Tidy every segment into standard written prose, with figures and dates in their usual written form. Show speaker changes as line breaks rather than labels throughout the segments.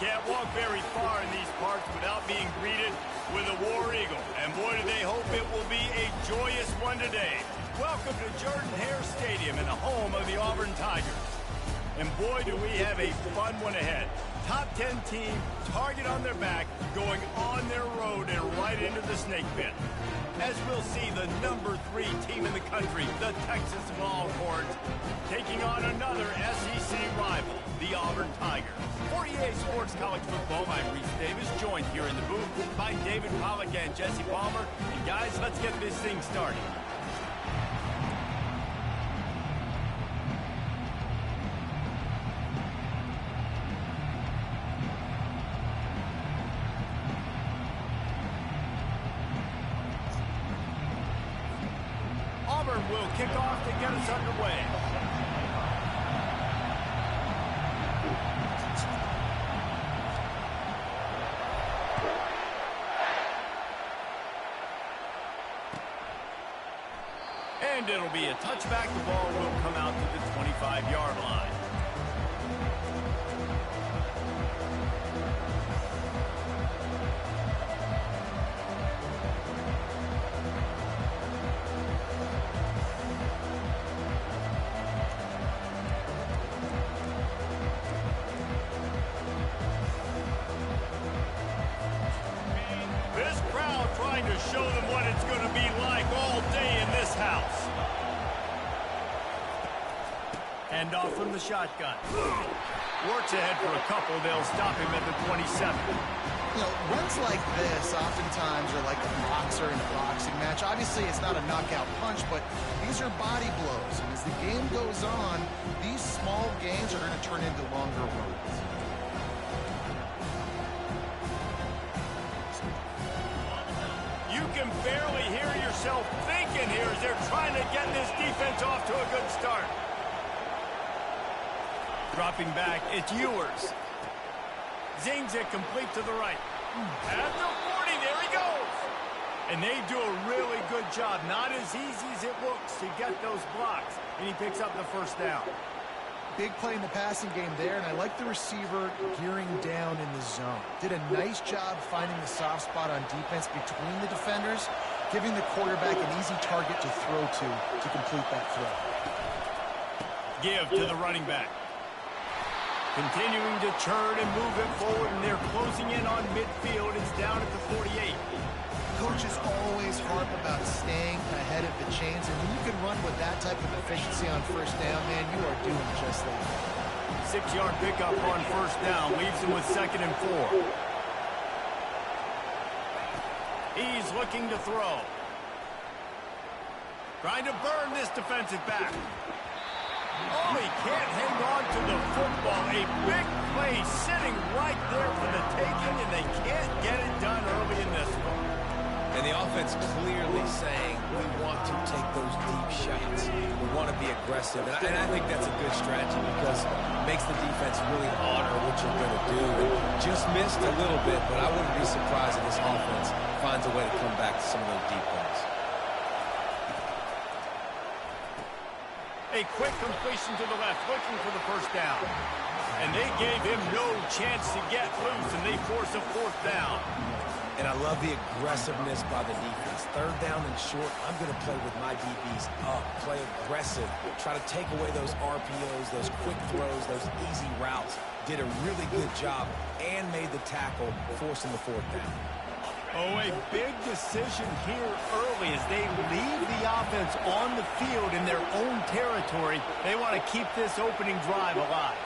can't walk very far in these parts without being greeted with a War Eagle. And boy, do they hope it will be a joyous one today. Welcome to Jordan-Hare Stadium and the home of the Auburn Tigers. And boy, do we have a fun one ahead. Top 10 team, target on their back, going on their road and right into the snake pit. As we'll see the number 3 team in the country, the Texas Longhorns, taking on another SEC rival, the Auburn Tigers. For EA Sports College Football, I'm Reese Davis, joined here in the booth by David Pollack and Jesse Palmer. And guys, let's get this thing started. Auburn will kick off to get us underway. And it'll be a touchback. The ball will come out to the 25-yard line. This crowd trying to show them what it's going to be like all day in this house. And off from the shotgun. Works ahead for a couple. They'll stop him at the 27.
You know, runs like this oftentimes are like a boxer in a boxing match. Obviously, it's not a knockout punch, but these are body blows. And as the game goes on, these small gains are going to turn into longer runs.
You can barely hear yourself thinking here as they're trying to get this defense off to a good start. Dropping back, it's Ewers. Zings it complete to the right. At the 40, there he goes. And they do a really good job. Not as easy as it looks to get those blocks. And he picks up the first down.
Big play in the passing game there, and I like the receiver gearing down in the zone. Did a nice job finding the soft spot on defense between the defenders, giving the quarterback an easy target to throw to complete that throw.
Give to the running back. Continuing to churn and move it forward, and they're closing in on midfield. It's down at the 48.
Coaches always harp about staying ahead of the chains, and when you can run with that type of efficiency on first down, man, you are doing just that.
6-yard pickup on first down, leaves him with 2nd and 4. He's looking to throw. Trying to burn this defensive back. Oh, he can't hang on to the football. A big play sitting right there for the taking, and they can't get it done early in this one.
And the offense clearly saying, we want to take those deep shots. We want to be aggressive. And I think that's a good strategy because it makes the defense really honor what you're going to do. And just missed a little bit, but I wouldn't be surprised if this offense finds a way to come back to some of those deep balls.
A quick completion to the left, looking for the first down. And they gave him no chance to get loose, and they force a 4th down.
And I love the aggressiveness by the defense. 3rd down and short, I'm going to play with my DBs up, play aggressive, try to take away those RPOs, those quick throws, those easy routes. Did a really good job and made the tackle, forcing the 4th down.
Oh, a big decision here early as they leave the offense on the field in their own territory. They want to keep this opening drive alive.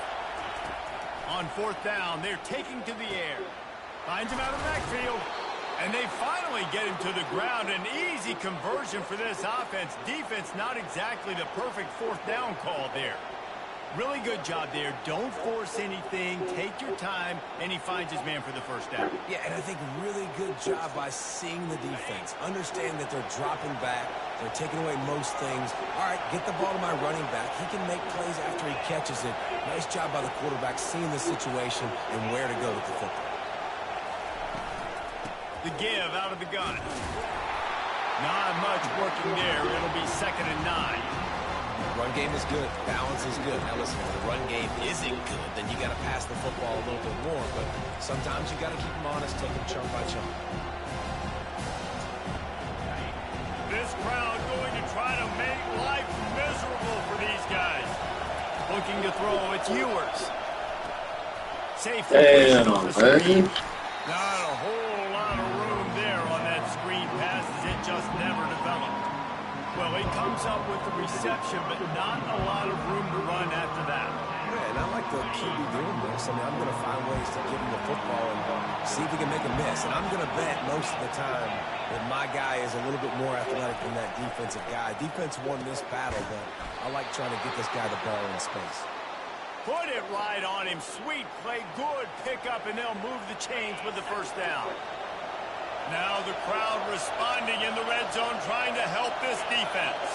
On 4th down, they're taking to the air. Finds him out of the backfield. And they finally get him to the ground. An easy conversion for this offense. Defense not exactly the perfect 4th down call there. Really good job there. Don't force anything. Take your time. And he finds his man for the first down.
Yeah, and I think really good job by seeing the defense. Understand that they're dropping back. They're taking away most things. All right, get the ball to my running back. He can make plays after he catches it. Nice job by the quarterback seeing the situation and where to go with the football.
The give out of the gun. Not much working there. It'll be 2nd and 9.
Run game is good. Balance is good. Now listen, if the run game isn't good, then you got to pass the football a little bit more. But sometimes you got to keep them honest, take them chunk by chunk.
This crowd going to try to make life miserable for these guys. Looking to throw, it's Ewers. Safety.
Damn, man.
Not a whole lot of room there on that screen pass as it just never developed. Well, he comes up with the reception, but not a lot of room to run after that.
Yeah, and I like the QB doing this. I mean, I'm going to find ways to give him the football and see if he can make a miss. And I'm going to bet most of the time that my guy is a little bit more athletic than that defensive guy. Defense won this battle, but I like trying to get this guy the ball in space.
Put it right on him. Sweet play. Good pickup, and they'll move the chains with the first down. Now the crowd responding in the red zone, trying to help this defense.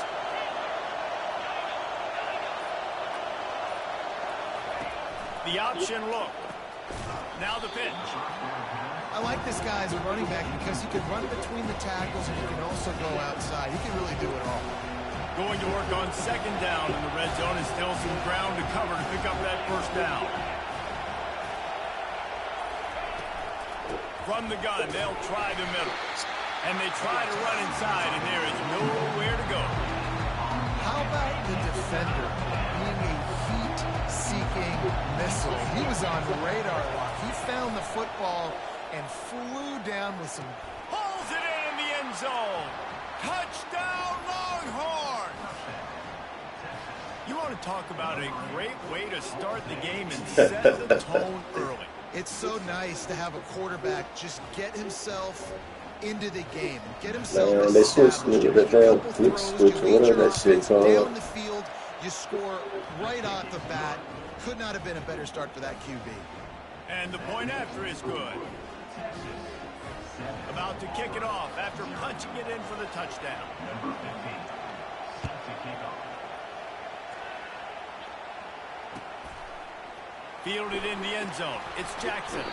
The option look. Now the pitch.
I like this guy as a running back because he can run between the tackles and he can also go outside. He can really do it all.
Going to work on second down in the red zone and still some ground to cover to pick up that first down. From the gun, they'll try the middle. And they try to run inside, and there is nowhere to go.
How about the defender being a heat-seeking missile? He was on radar lock. He found the football and flew down with some...
Pulls it in the end zone. Touchdown, Longhorn! You want to talk about a great way to start the game and set the tone early.
It's so nice to have a quarterback just get himself into the game, get himself established. You make a couple throws, you lead your offense down the field, you score right off the bat. Could not have been a better start for that QB.
And the point after is good. About to kick it off after punching it in for the touchdown. Fielded in the end zone. It's Jackson.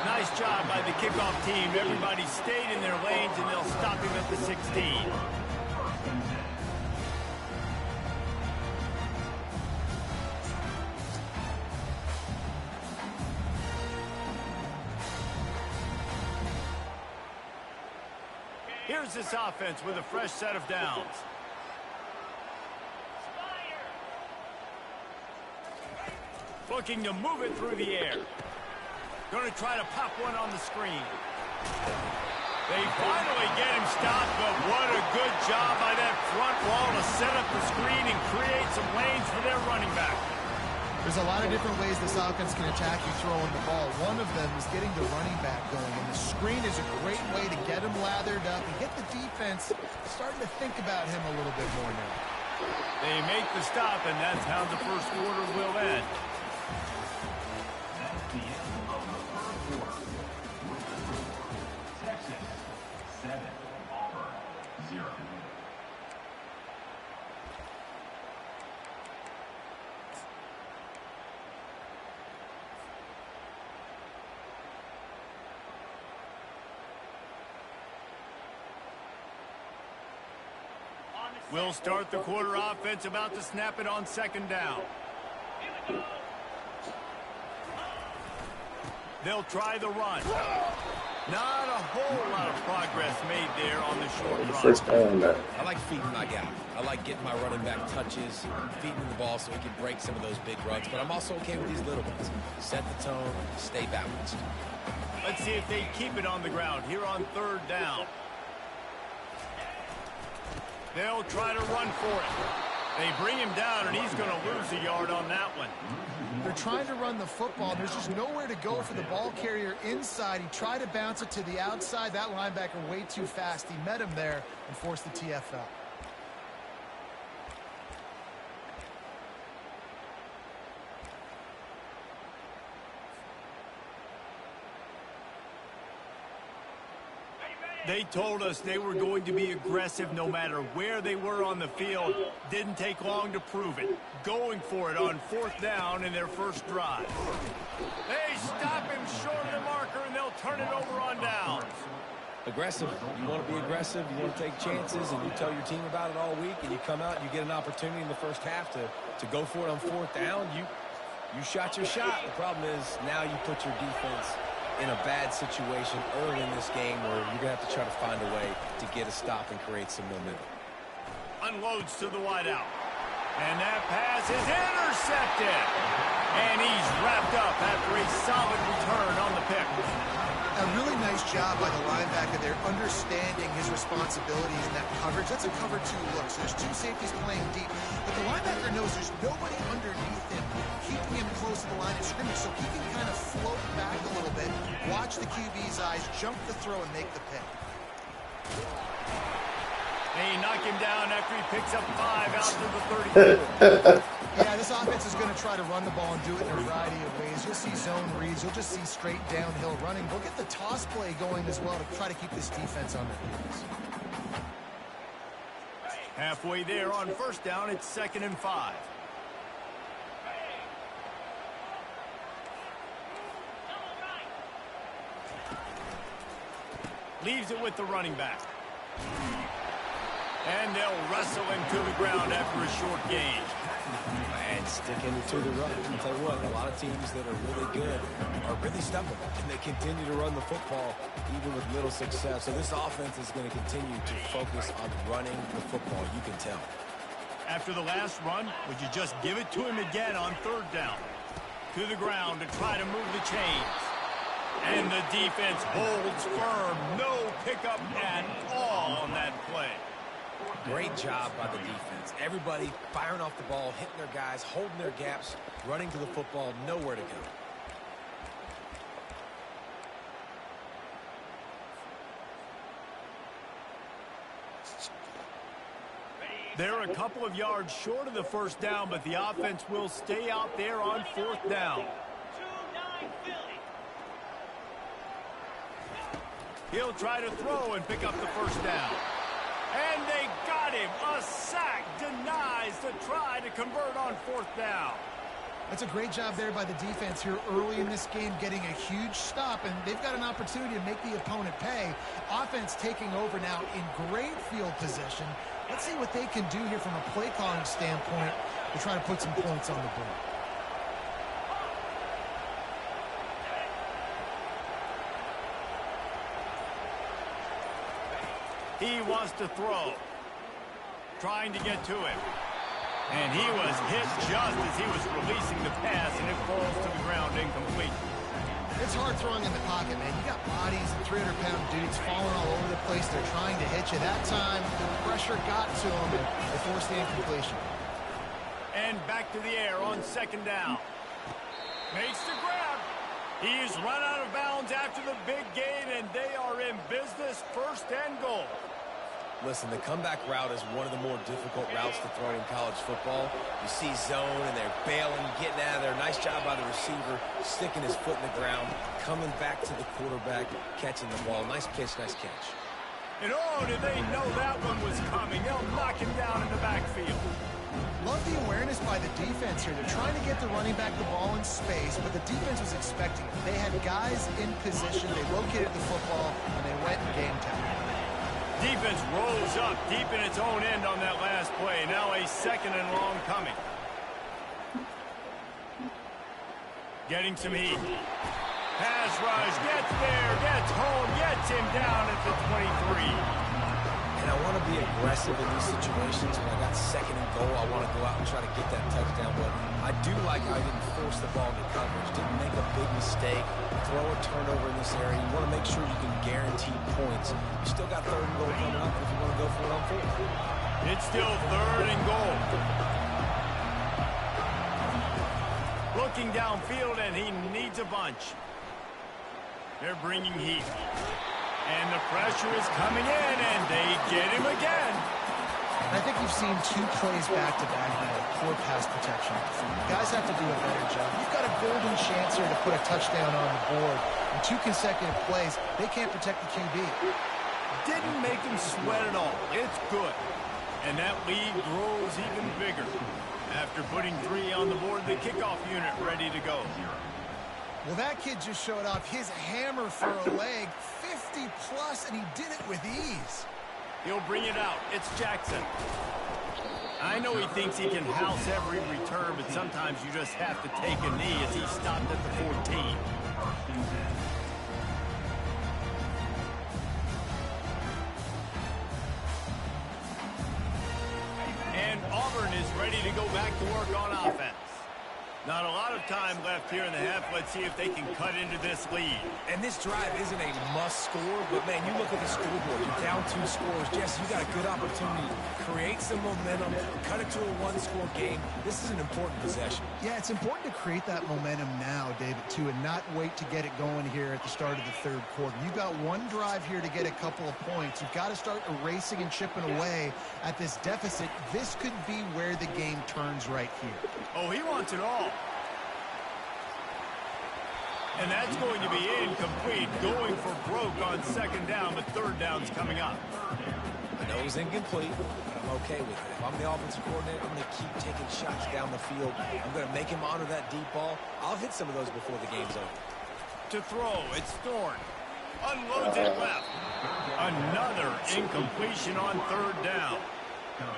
Nice job by the kickoff team. Everybody stayed in their lanes, and they'll stop him at the 16. Here's this offense with a fresh set of downs. Looking to move it through the air. Going to try to pop one on the screen. They finally get him stopped, but what a good job by that front wall to set up the screen and create some lanes for their running back.
There's a lot of different ways this offense can attack you throwing the ball. One of them is getting the running back going, and the screen is a great way to get him lathered up and get the defense starting to think about him a little bit more now.
They make the stop, and that's how the first quarter will end. We'll start the quarter offense, about to snap it on second down. They'll try the run. Not a whole lot of progress made there on the short run.
First down.
I like feeding my guy. I like getting my running back touches, feeding him the ball so he can break some of those big runs. But I'm also okay with these little ones. Set the tone, stay balanced.
Let's see if they keep it on the ground here on third down. They'll try to run for it. They bring him down, and he's going to lose a yard on that one.
They're trying to run the football. There's just nowhere to go for the ball carrier inside. He tried to bounce it to the outside. That linebacker way too fast. He met him there and forced the TFL.
They told us they were going to be aggressive no matter where they were on the field. Didn't take long to prove it. Going for it on fourth down in their first drive. They stop him short of the marker, and they'll turn it over on downs.
aggressive. You want to be aggressive. You want to take chances, and you tell your team about it all week, and you come out and you get an opportunity in the first half to go for it on fourth down. You shot your shot. The problem is now you put your defense in a bad situation early in this game where you're going to have to try to find a way to get a stop and create some momentum.
Unloads to the wideout. And that pass is intercepted. And he's wrapped up after a solid return on the pick.
A really nice job by the linebacker there, understanding his responsibilities in that coverage. That's a cover 2 look, so there's 2 safeties playing deep. But the linebacker knows there's nobody underneath him, keeping him close to the line of scrimmage, so he can kind of float back a little bit, watch the QB's eyes, jump the throw, and make the pick.
They knock him down after he picks up 5 out to the 34.
Yeah, this offense is going to try to run the ball and do it in a variety of ways. You'll see zone reads. You'll just see straight downhill running. They'll get the toss play going as well to try to keep this defense on their heels.
Halfway there on first down, it's 2nd and 5. Leaves it with the running back. And they'll wrestle him to the ground after a short gain.
And sticking to the run. I'll tell you what, a lot of teams that are really good are really stubborn, and they continue to run the football even with little success. So this offense is going to continue to focus on running the football. You can tell.
After the last run, would you just give it to him again on 3rd down? To the ground to try to move the chains. And the defense holds firm. No pickup at all on that play.
Great job by the defense. Everybody firing off the ball, hitting their guys, holding their gaps, running to the football, nowhere to go.
They're a couple of yards short of the first down, but the offense will stay out there on 4th down. He'll try to throw and pick up the first down. And they got him. A sack denies the try to convert on 4th down.
That's a great job there by the defense here early in this game, getting a huge stop, and they've got an opportunity to make the opponent pay. Offense taking over now in great field position. Let's see what they can do here from a play calling standpoint to try to put some points on the board.
He wants to throw. Trying to get to him. And he was hit just as he was releasing the pass, and it falls to the ground incomplete.
It's hard throwing in the pocket, man. You got bodies and 300-pound dudes falling all over the place. They're trying to hit you. That time, the pressure got to them, and they forced the incompletion.
And back to the air on 2nd down. Makes the grab. He's run out of bounds after the big gain, and they are in business, 1st and goal.
Listen, the comeback route is one of the more difficult routes to throw in college football. You see zone, and they're bailing, getting out of there. Nice job by the receiver, sticking his foot in the ground, coming back to the quarterback, catching the ball. Nice pitch, nice catch.
And oh, did they know that one was coming. They'll knock him down in the backfield.
Love the awareness by the defense here. They're trying to get the running back the ball in space, but the defense was expecting it. They had guys in position. They located the football, and they went and game time.
Defense rolls up deep in its own end on that last play. Now a 2nd and long coming. Getting some heat. Pass rush, gets there, gets home, gets him down at the 23.
And I want to be aggressive in these situations. When I got 2nd and goal, I want to go out and try to get that touchdown. But I do like how I didn't force the ball into coverage, didn't make a big mistake, throw a turnover in this area. You want to make sure you can guarantee points. You still got 3rd and goal coming up if you want to go for it on 4th.
It's still 3rd and goal. Looking downfield, and he needs a bunch. They're bringing heat. And the pressure is coming in, and they get him again.
I think you've seen 2 plays back-to-back now with poor pass protection. Guys have to do a better job. You've got a golden chance here to put a touchdown on the board. In 2 consecutive plays, they can't protect the QB.
Didn't make him sweat at all. It's good. And that lead grows even bigger. After putting 3 on the board, the kickoff unit ready to go.
Well, that kid just showed off his hammer for a leg, 50+, and he did it with ease.
He'll bring it out. It's Jackson. I know he thinks he can house every return, but sometimes you just have to take a knee as he stopped at the 14. And Auburn is ready to go back to work on offense. Not a lot of time left here in the half. Let's see if they can cut into this lead.
And this drive isn't a must score, but, man, you look at the scoreboard. You're down 2 scores. Jesse, you got a good opportunity to create some momentum, cut it to a 1-score game. This is an important possession.
Yeah, it's important to create that momentum now, David, too, and not wait to get it going here at the start of the third quarter. You've got one drive here to get a couple of points. You've got to start erasing and chipping away at this deficit. This could be where the game turns right here.
Oh, he wants it all. And that's going to be incomplete, going for broke on second down, but third down's coming up.
I know it was incomplete, but I'm okay with it. If I'm the offensive coordinator, I'm going to keep taking shots down the field. I'm going to make him honor that deep ball. I'll hit some of those before the game's over.
To throw, it's Thorne. Unloads it left. Another incompletion on third down.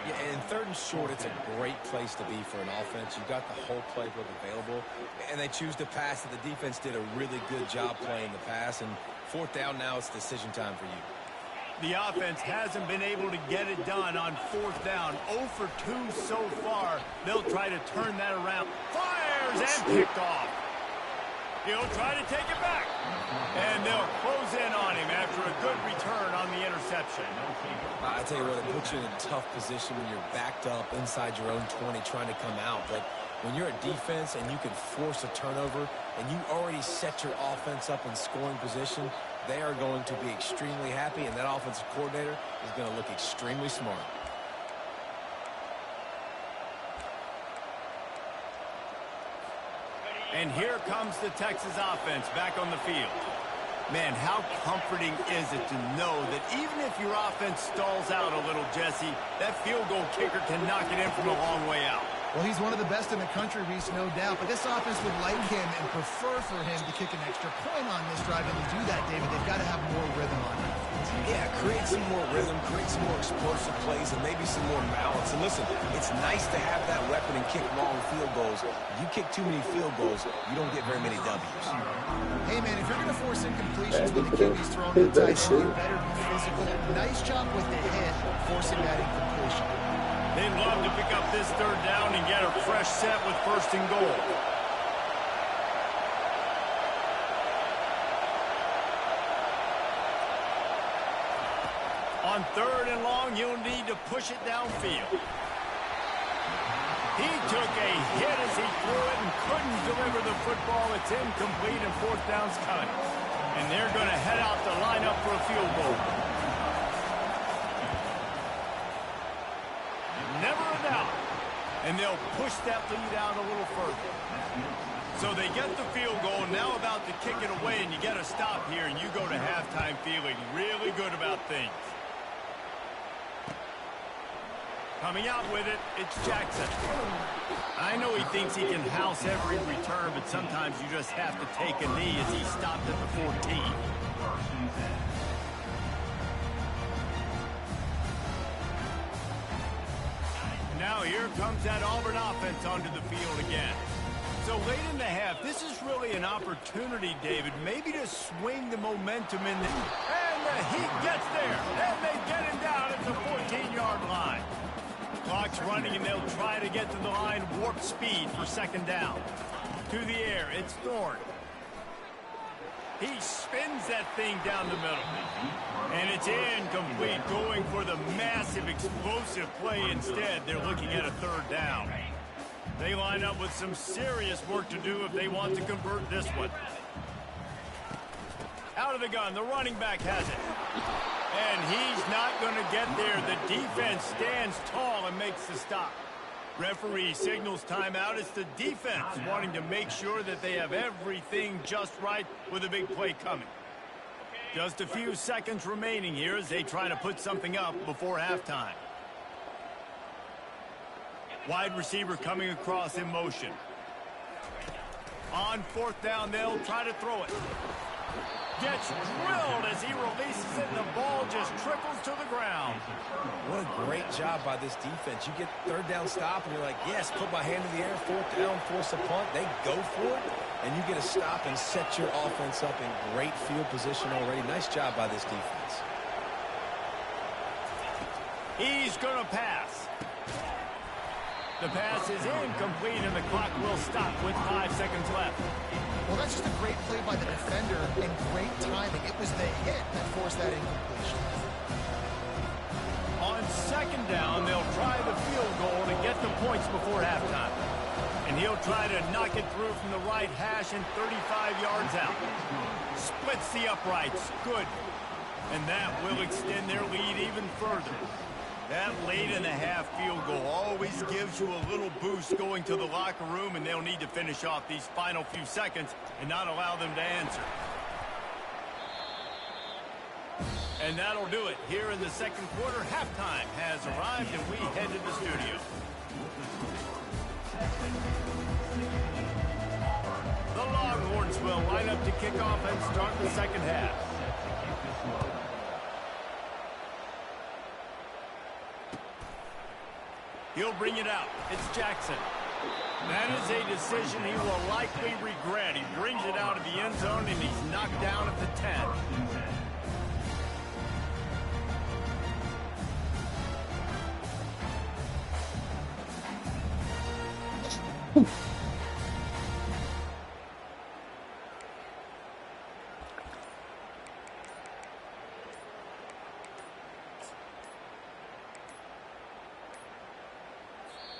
Yeah, and third and short, it's a great place to be for an offense. You've got the whole playbook available, and they choose to pass it. The defense did a really good job playing the pass, and fourth down now, it's decision time for you.
The offense hasn't been able to get it done on fourth down. 0 for 2 so far. They'll try to turn that around. Fires and picked off. He'll try to take it back. And they'll close in on him after a good return on the interception.
I tell you what, it puts you in a tough position when you're backed up inside your own 20 trying to come out. But when you're a defense and you can force a turnover and you already set your offense up in scoring position, they are going to be extremely happy, and that offensive coordinator is going to look extremely smart.
And here comes the Texas offense back on the field. Man, how comforting is it to know that even if your offense stalls out a little, Jesse, that field goal kicker can knock it in from a long way out.
Well, he's one of the best in the country, Reese, no doubt. But this offense would like him and prefer for him to kick an extra point on this drive. And to do that, David, they've got to have more rhythm on it.
Yeah, create some more rhythm, create some more explosive plays, and maybe some more balance. And listen, it's nice to have that weapon and kick long field goals. You kick too many field goals, you don't get very many W's.
Hey, man, if you're going to force incompletions when the QB's throwing the tight end, you better be physical. Nice job with the hit, forcing that incompletion.
They'd love to pick up this third down and get a fresh set with first and goal. On third and long, you'll need to push it downfield. He took a hit as he threw it and couldn't deliver the football. It's incomplete and fourth down's coming. And they're going to head out to line up for a field goal. Never a doubt. And they'll push that lead out a little further. So they get the field goal, now about to kick it away, and you get a stop here, and you go to halftime feeling really good about things. Coming out with it, it's Jackson. I know he thinks he can house every return, but sometimes you just have to take a knee as he stopped at the 14. Now here comes that Auburn offense onto the field again. So late in the half, this is really an opportunity, David, maybe to swing the momentum in the... And the Heat gets there, and they get him down at the 14-yard line. Clock's running, and they'll try to get to the line warp speed for second down. To the air, it's Thorne. He spins that thing down the middle. And it's incomplete, going for the massive explosive play instead. They're looking at a third down. They line up with some serious work to do if they want to convert this one. Out of the gun, the running back has it. And he's not going to get there. The defense stands tall and makes the stop. Referee signals timeout. It's the defense wanting to make sure that they have everything just right with a big play coming. Just a few seconds remaining here as they try to put something up before halftime. Wide receiver coming across in motion. On fourth down, they'll try to throw it. Gets drilled as he releases it, and the ball just trickles to the ground.
What a great job by this defense. You get third down stop, and you're like, yes, put my hand in the air, fourth down, force a punt. They go for it, and you get a stop and set your offense up in great field position already. Nice job by this defense.
He's going to pass. The pass is incomplete, and the clock will stop with 5 seconds left.
Well, that's just a great play by the defender and great timing. It was the hit that forced that incompletion.
On second down, they'll try the field goal to get the points before halftime. And he'll try to knock it through from the right hash and 35 yards out. Splits the uprights. Good. And that will extend their lead even further. That late-in-the-half field goal always gives you a little boost going to the locker room, and they'll need to finish off these final few seconds and not allow them to answer. And that'll do it. Here in the second quarter, halftime has arrived, and we head to the studio. The Longhorns will line up to kick off and start the second half. He'll bring it out. It's Jackson. That is a decision he will likely regret. He brings it out of the end zone, and he's knocked down at the 10.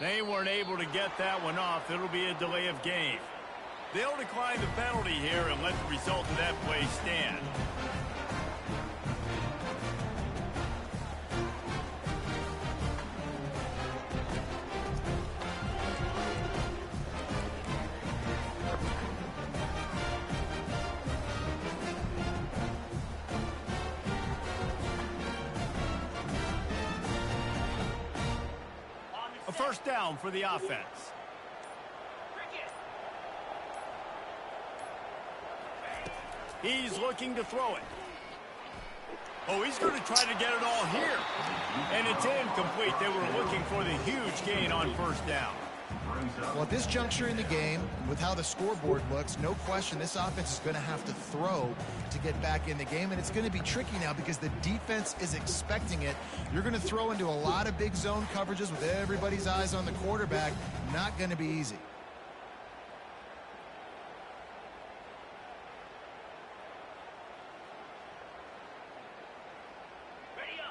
They weren't able to get that one off. It'll be a delay of game. They'll decline the penalty here and let the result of that play stand. A first down for the offense. He's looking to throw it. Oh, he's going to try to get it all here. And it's incomplete. They were looking for the huge gain on first down.
Well, at this juncture in the game, with how the scoreboard looks, no question this offense is going to have to throw to get back in the game, and it's going to be tricky now because the defense is expecting it. You're going to throw into a lot of big zone coverages with everybody's eyes on the quarterback. Not going to be easy.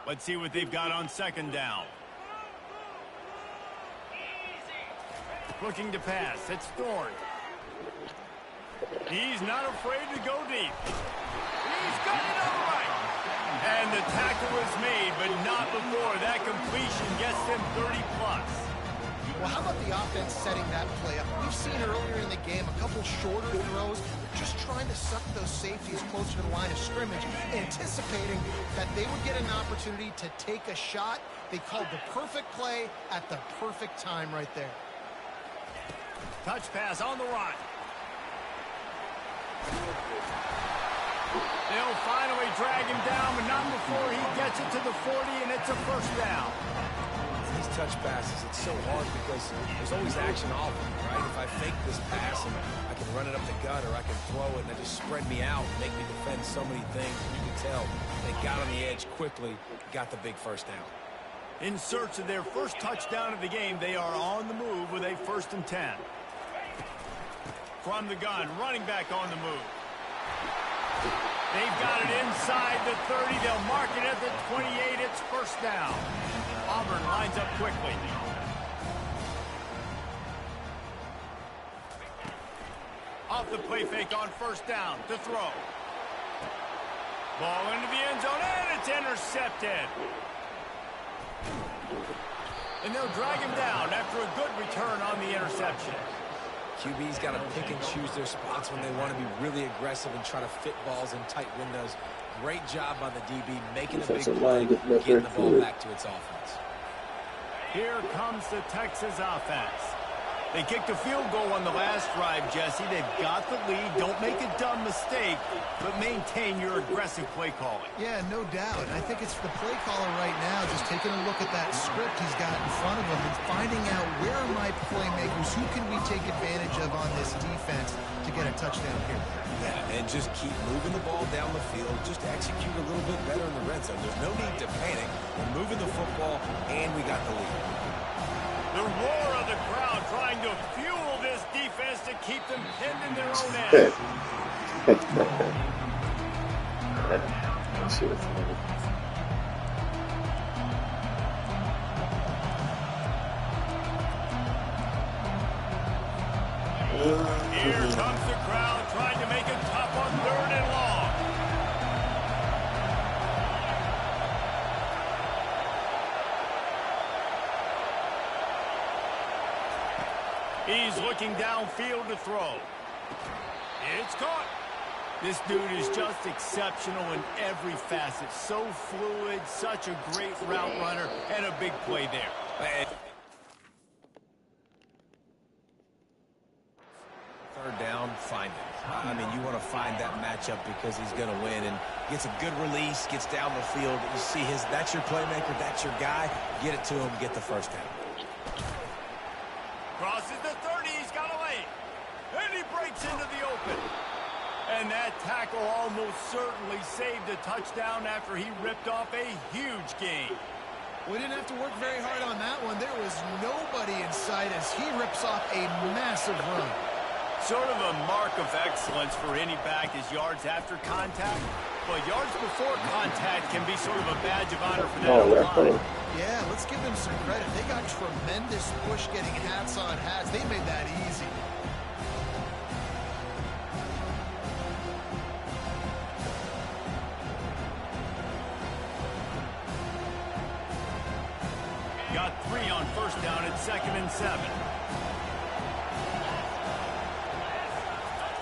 Let's see what they've got on second down. Looking to pass. It's Thorne. He's not afraid to go deep. He's got it all right. And the tackle is made, but not before that completion gets him 30-plus.
Well, how about the offense setting that play up? We've seen earlier in the game a couple shorter throws, just trying to suck those safeties closer to the line of scrimmage, anticipating that they would get an opportunity to take a shot. They called the perfect play at the perfect time right there.
Touch pass on the run. They'll finally drag him down, but not before he gets it to the 40, and it's a first down.
These touch passes, it's so hard because there's always action off them, right? If I fake this pass and I can run it up the gut or I can throw it and they just spread me out and make me defend so many things, and you can tell they got on the edge quickly, got the big first down.
In search of their first touchdown of the game, they are on the move with a 1st and 10. From the gun, running back on the move. They've got it inside the 30. They'll mark it at the 28. It's first down. Auburn lines up quickly. Off the play fake on first down to throw. Ball into the end zone, and it's intercepted. And they'll drag him down after a good return on the interception.
QB's got to pick and choose their spots when they want to be really aggressive and try to fit balls in tight windows. Great job by the DB, making a big play, getting the ball back to its offense.
Here comes the Texas offense. They kicked a field goal on the last drive, Jesse. They've got the lead. Don't make a dumb mistake, but maintain your aggressive play calling.
Yeah, no doubt. I think it's the play caller right now just taking a look at that script he's got in front of him and finding out where are my playmakers, who can we take advantage of on this defense to get a touchdown here.
Yeah, and just keep moving the ball down the field. Just execute a little bit better in the red zone. There's no need to panic. We're moving the football, and we got the lead.
The roar of the crowd trying to fuel this defense to keep them pinned in their own end. Here comes the crowd trying to make it tough on 3rd and long. He's looking downfield to throw. It's caught. This dude is just exceptional in every facet. So fluid, such a great route runner, and a big play there.
3rd down, find him. I mean, you want to find that matchup because he's going to win, and gets a good release, gets down the field. You see that's your playmaker, that's your guy. Get it to him, get the 1st down.
Crosses the 30, he's got a lane. And he breaks into the open. And that tackle almost certainly saved a touchdown after he ripped off a huge gain.
We didn't have to work very hard on that one. There was nobody in sight as he rips off a massive run.
Sort of a mark of excellence for any back is yards after contact. But yards before contact can be sort of a badge of honor for that line.
Yeah, let's give them some credit. They got tremendous push getting hats on hats. They made that easy.
Got 3 on 1st down at 2nd and 7.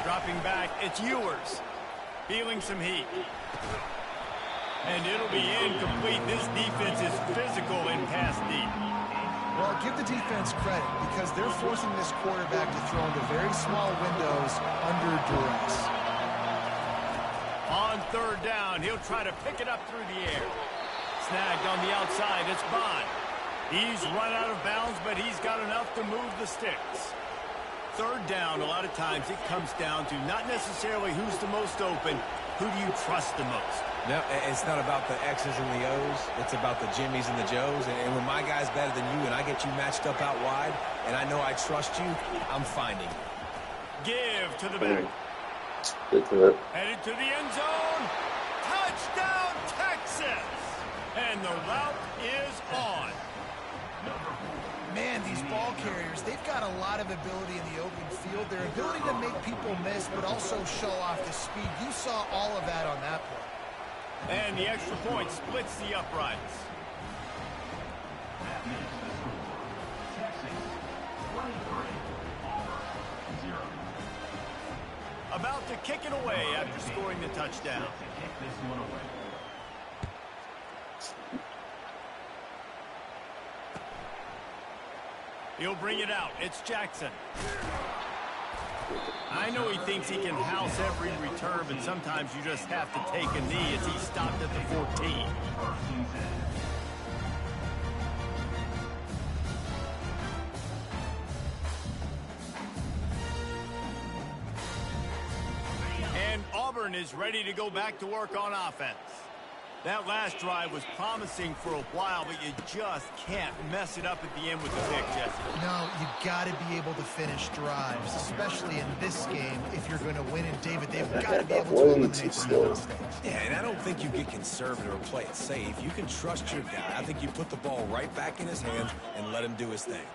Dropping back, it's Ewers. Feeling some heat. And it'll be incomplete. This defense is physical in pass deep.
Well, give the defense credit because they're forcing this quarterback to throw into very small windows under duress.
On 3rd down, he'll try to pick it up through the air. Snagged on the outside, it's Bond. He's run out of bounds, but he's got enough to move the sticks. 3rd down, a lot of times it comes down to not necessarily who's the most open, who do you trust the most?
No, it's not about the X's and the O's. It's about the Jimmies and the Joes. And when my guy's better than you and I get you matched up out wide, and I know I trust you, I'm finding you.
Give to the back. Headed to the end zone. Touchdown, Texas! And the route is on.
Man, these ball carriers, they've got a lot of ability in the open field. Their ability to make people miss, but also show off the speed. You saw all of that on that play.
And the extra point splits the uprights. About to kick it away after scoring the touchdown. He'll bring it out. It's Jackson. I know he thinks he can house every return, but sometimes you just have to take a knee as he stopped at the 14. And Auburn is ready to go back to work on offense. That last drive was promising for a while, but you just can't mess it up at the end with the pick, Jesse.
No, you got to be able to finish drives, especially in this game. If you're going to win, and David, they've got to be able to eliminate some mistakes.
Yeah, and I don't think you get conservative or play it safe. You can trust your guy. I think you put the ball right back in his hands and let him do his thing.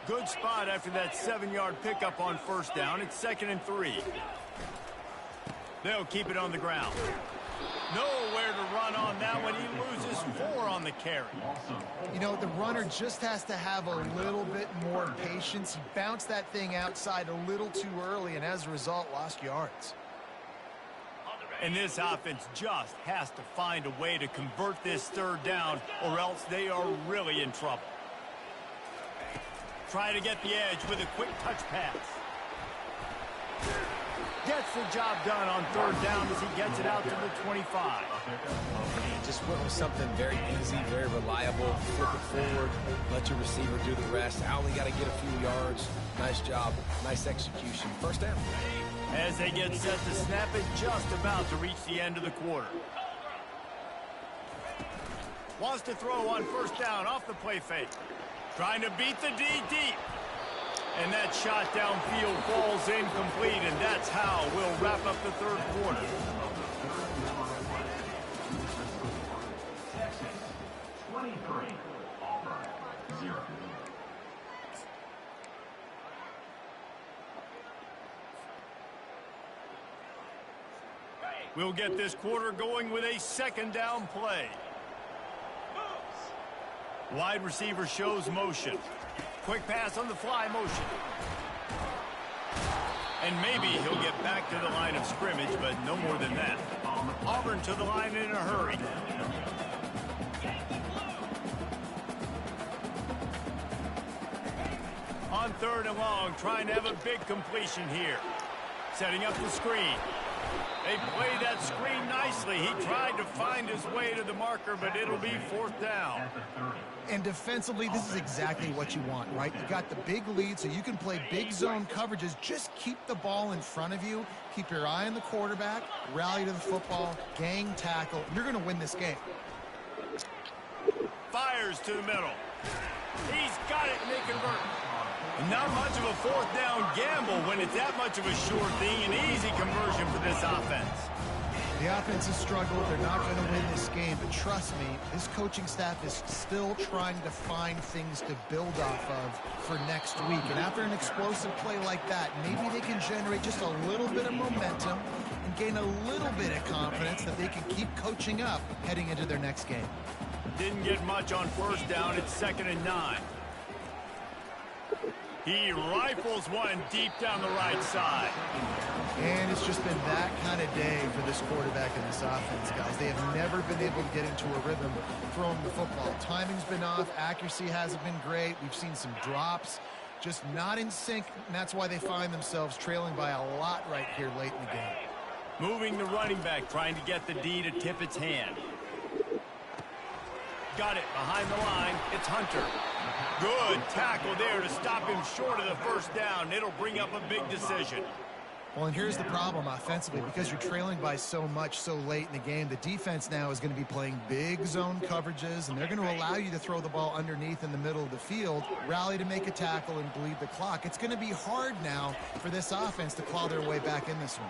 Good spot after that 7-yard pickup on 1st down. It's 2nd and 3. They'll keep it on the ground. Nowhere to run on that one. He loses 4 on the carry.
You know, the runner just has to have a little bit more patience. He bounced that thing outside a little too early, and as a result, lost yards.
And this offense just has to find a way to convert this 3rd down, or else they are really in trouble. try to get the edge with a quick touch pass. Gets the job done on third down as he gets it out to the 25.
Just went with something very easy, very reliable. Flip it forward, let your receiver do the rest. I only got to get a few yards. Nice job, nice execution. First down.
As they get set to snap it, just about to reach the end of the quarter. Wants to throw on first down off the play fake. Trying to beat the D deep. And that shot downfield falls incomplete, and that's how we'll wrap up the third quarter. We'll get this quarter going with a second down play. Wide receiver shows motion. Quick pass on the fly motion. And maybe he'll get back to the line of scrimmage, but no more than that. Auburn to the line in a hurry. On third and long, trying to have a big completion here. Setting up the screen. They play that screen nicely. He tried to find his way to the marker, but it'll be fourth down.
And defensively, this is exactly what you want, right? You got the big lead, so you can play big zone coverages. Just keep the ball in front of you. Keep your eye on the quarterback. Rally to the football. Gang tackle. You're going to win this game.
Fires to the middle. He's got it, and they convert. Not much of a fourth down gamble when it's that much of a sure thing. An easy conversion for this offense.
The offense has struggled. They're not going to win this game, but trust me, this coaching staff is still trying to find things to build off of for next week. And after an explosive play like that, maybe they can generate just a little bit of momentum and gain a little bit of confidence that they can keep coaching up heading into their next game.
Didn't get much on first down. It's 2nd and 9. He rifles one deep down the right side.
And it's just been that kind of day for this quarterback and this offense, guys. They have never been able to get into a rhythm throwing the football. Timing's been off. Accuracy hasn't been great. We've seen some drops. Just not in sync, and that's why they find themselves trailing by a lot right here late in the game.
Moving the running back, trying to get the D to tip its hand. Got it behind the line. It's Hunter. Good tackle there to stop him short of the first down. It'll bring up a big decision.
Well, and here's the problem offensively. Because you're trailing by so much so late in the game, the defense now is going to be playing big zone coverages, and they're going to allow you to throw the ball underneath in the middle of the field, rally to make a tackle, and bleed the clock. It's going to be hard now for this offense to claw their way back in this one.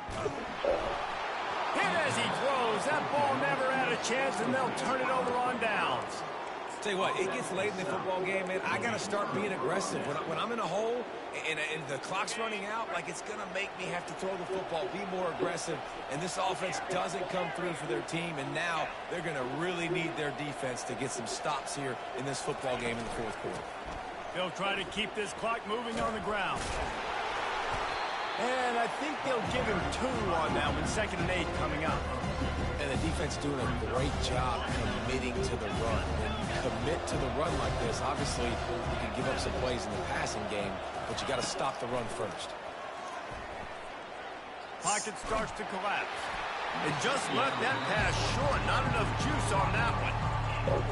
Hit as he throws. That ball never had a chance, and they'll turn it over on downs.
Tell you what, it gets late in the football game, man. I got to start being aggressive. When I'm in a hole and the clock's running out, like, it's going to make me have to throw the football, be more aggressive. And this offense doesn't come through for their team, and now they're going to really need their defense to get some stops here in this football game in the fourth quarter.
They'll try to keep this clock moving on the ground. And I think they'll give him 2 on that one. 2nd and 8 coming up.
And the defense doing a great job committing to the run. When you commit to the run like this, obviously you can give up some plays in the passing game, but you got to stop the run first.
Pocket starts to collapse. It just left that pass short. Not enough juice on that one.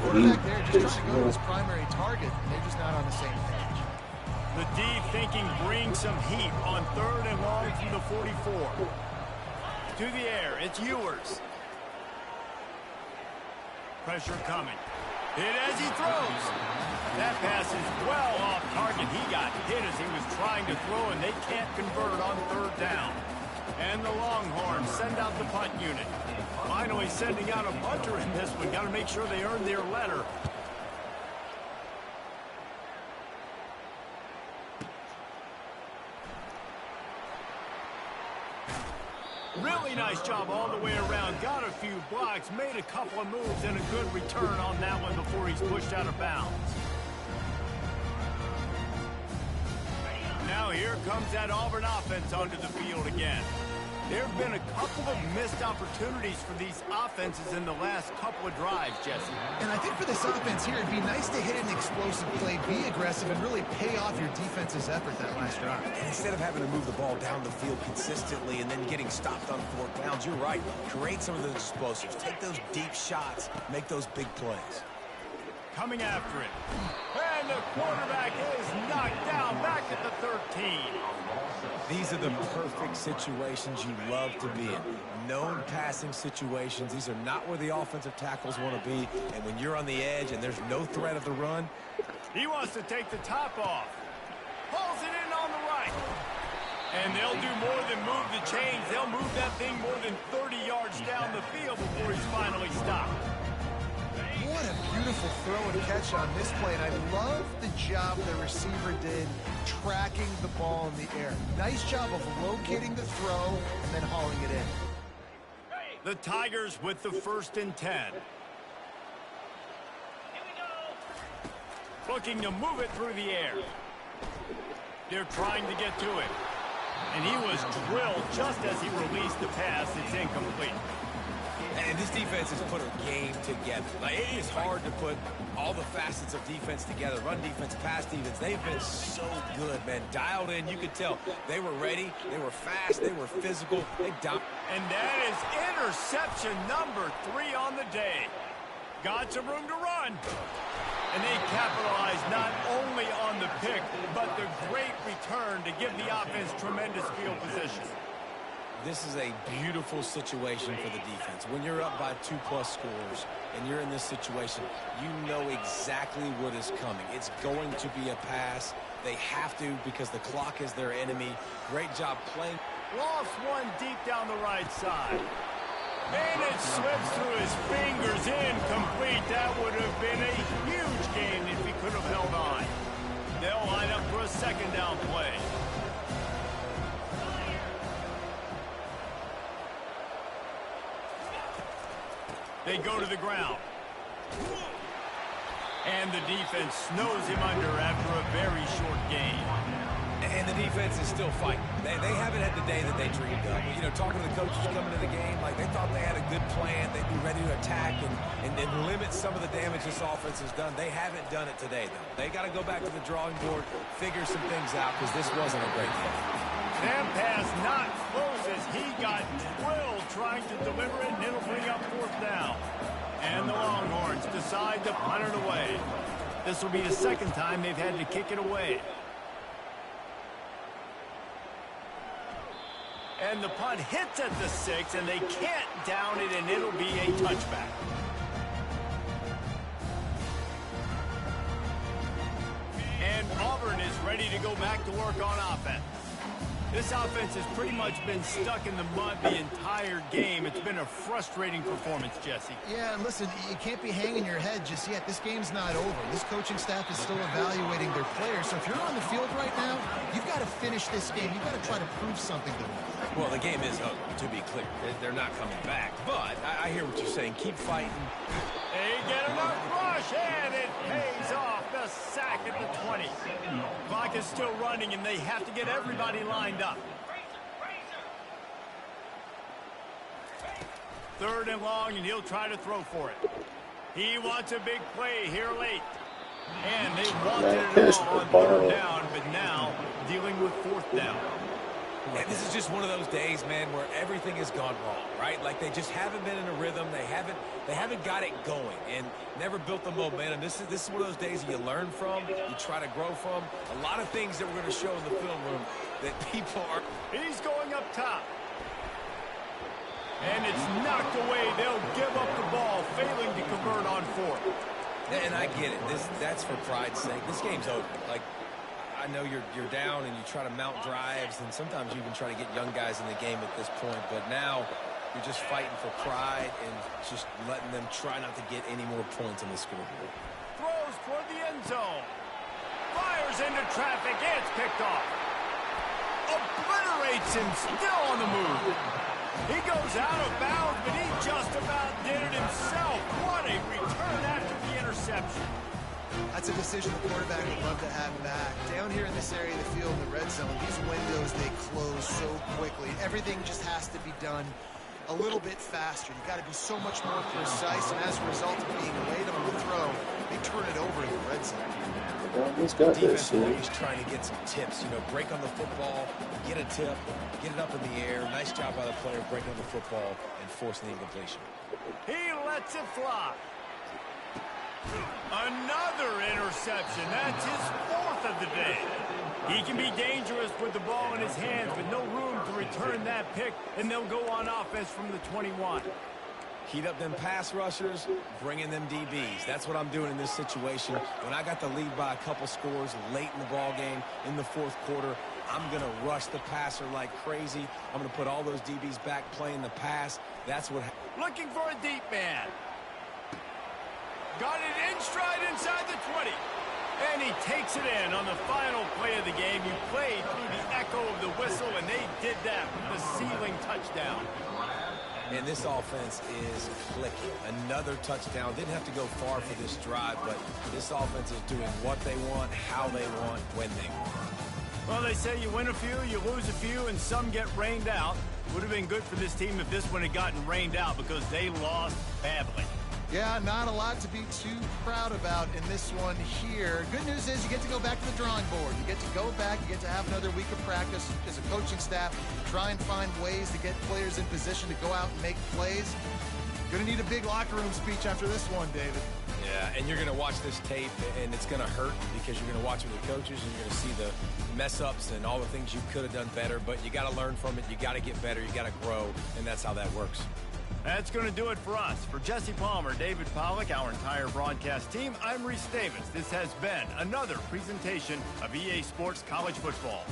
Quarterback there just trying to go to his primary target, and they're just not on the same page.
The D thinking bring some heat on 3rd and long from the 44. To the air, it's Ewers. Pressure coming. Hit as he throws. That pass is well off target. He got hit as he was trying to throw, and they can't convert on 3rd down. And the Longhorns send out the punt unit. Finally sending out a punter in this one. Got to make sure they earn their letter. Really nice job all the way around. Got a few blocks, made a couple of moves, and a good return on that one before he's pushed out of bounds. Now here comes that Auburn offense onto the field again. There have been a couple of missed opportunities for these offenses in the last couple of drives, Jesse.
And I think for this offense here, it'd be nice to hit an explosive play, be aggressive, and really pay off your defense's effort that last drive.
And instead of having to move the ball down the field consistently and then getting stopped on 4 downs, you're right. Create some of those explosives. Take those deep shots. Make those big plays.
Coming after it. And the quarterback is knocked down back at the 13.
These are the perfect situations you love to be in. Known passing situations. These are not where the offensive tackles want to be. And when you're on the edge and there's no threat of the run.
He wants to take the top off. Pulls it in on the right. And they'll do more than move the chains. They'll move that thing more than 30 yards down the field before he's finally stopped.
What a beautiful throw and catch on this play, and I love the job the receiver did tracking the ball in the air. Nice job of locating the throw and then hauling it in.
The Tigers with the 1st and 10. Looking to move it through the air. They're trying to get to it. And he was drilled just as he released the pass. It's incomplete.
And this defense has put a game together. Like, it is hard to put all the facets of defense together. Run defense, pass defense. They've been so good, man. Dialed in. You could tell they were ready. They were fast. They were physical.
And that is interception number 3 on the day. Got some room to run. And they capitalized not only on the pick, but the great return to give the offense tremendous field position.
This is a beautiful situation for the defense. When you're up by 2+ scores and you're in this situation, you know exactly what is coming. It's going to be a pass. They have to because the clock is their enemy. Great job playing.
Lost one deep down the right side. And it slips through his fingers, incomplete. That would have been a huge gain if he could have held on. They'll line up for a 2nd down play. They go to the ground. And the defense snows him under after a very short game.
And the defense is still fighting. They haven't had the day that they dreamed of. You know, talking to the coaches coming to the game, like they thought they had a good plan. They'd be ready to attack and limit some of the damage this offense has done. They haven't done it today, though. They got to go back to the drawing board, figure some things out, because this wasn't a great game.
That pass not close as he got drilled trying to deliver it, and it'll bring up 4th down. And the Longhorns decide to punt it away. This will be the 2nd time they've had to kick it away. And the punt hits at the 6, and they can't down it, and it'll be a touchback. And Auburn is ready to go back to work on offense. This offense has pretty much been stuck in the mud the entire game. It's been a frustrating performance, Jesse.
Yeah, and listen, you can't be hanging your head just yet. This game's not over. This coaching staff is still evaluating their players. So if you're on the field right now, you've got to finish this game. You've got to try to prove something to them.
Well, the game is over, to be clear. They're not coming back. But I hear what you're saying. Keep fighting.
They get enough rush, and it pays off. The sack at the 20. Clock is still running, and they have to get everybody lined up. 3rd and long, and he'll try to throw for it. He wants a big play here late. And they wanted it all on 3rd down, but now dealing with 4th down.
And this is just one of those days, man, where everything has gone wrong, right? Like they just haven't been in a rhythm. They haven't got it going and never built the momentum. This is one of those days that you learn from, you try to grow from. A lot of things that we're going to show in the film room that people are.
He's going up top. And it's knocked away. They'll give up the ball, failing to convert on 4th.
And I get it. That's for pride's sake. This game's over. Like, I know you're down and you try to mount drives, and sometimes you even try to get young guys in the game at this point. But now you're just fighting for pride and just letting them try not to get any more points on the scoreboard.
Throws toward the end zone. Fires into traffic. It's picked off. Obliterates him. Still on the move. He goes out of bounds, but he just about did it himself. What a return after the interception.
That's a decision the quarterback would love to have back. Down here in this area of the field in the red zone, these windows, they close so quickly. Everything just has to be done a little bit faster. You got to be so much more precise, and as a result of being late on the throw, they turn it over in the red zone.
He's got
Defense
this.
is always trying to get some tips. You know, break on the football, get a tip, get it up in the air. Nice job by the player breaking on the football and forcing the incompletion.
He lets it fly. Another interception. That's his 4th of the day. He can be dangerous with the ball in his hands, but no room to return that pick, and they'll go on offense from the 21.
Heat up them pass rushers, bring in them DBs. That's what I'm doing in this situation. When I got the lead by a couple scores late in the ball game in the 4th quarter, I'm going to rush the passer like crazy. I'm going to put all those DBs back playing the pass. That's what.
Looking for a deep man. Got it in stride inside the 20. And he takes it in on the final play of the game. You played through the echo of the whistle, and they did that with the ceiling touchdown.
And this offense is clicking. Another touchdown. Didn't have to go far for this drive, but this offense is doing what they want, how they want, when they want.
Well, they say you win a few, you lose a few, and some get rained out. Would have been good for this team if this one had gotten rained out because they lost badly.
Yeah, not a lot to be too proud about in this one here. Good news is you get to go back to the drawing board. You get to go back, you get to have another week of practice as a coaching staff, try and find ways to get players in position to go out and make plays. Gonna need a big locker room speech after this one, David.
Yeah, and you're going to watch this tape, and it's going to hurt because you're going to watch it with coaches, and you're going to see the mess-ups and all the things you could have done better, but you got to learn from it. You got to get better. You got to grow, and that's how that works.
That's going to do it for us. For Jesse Palmer, David Pollack, our entire broadcast team, I'm Reese Davis. This has been another presentation of EA Sports College Football.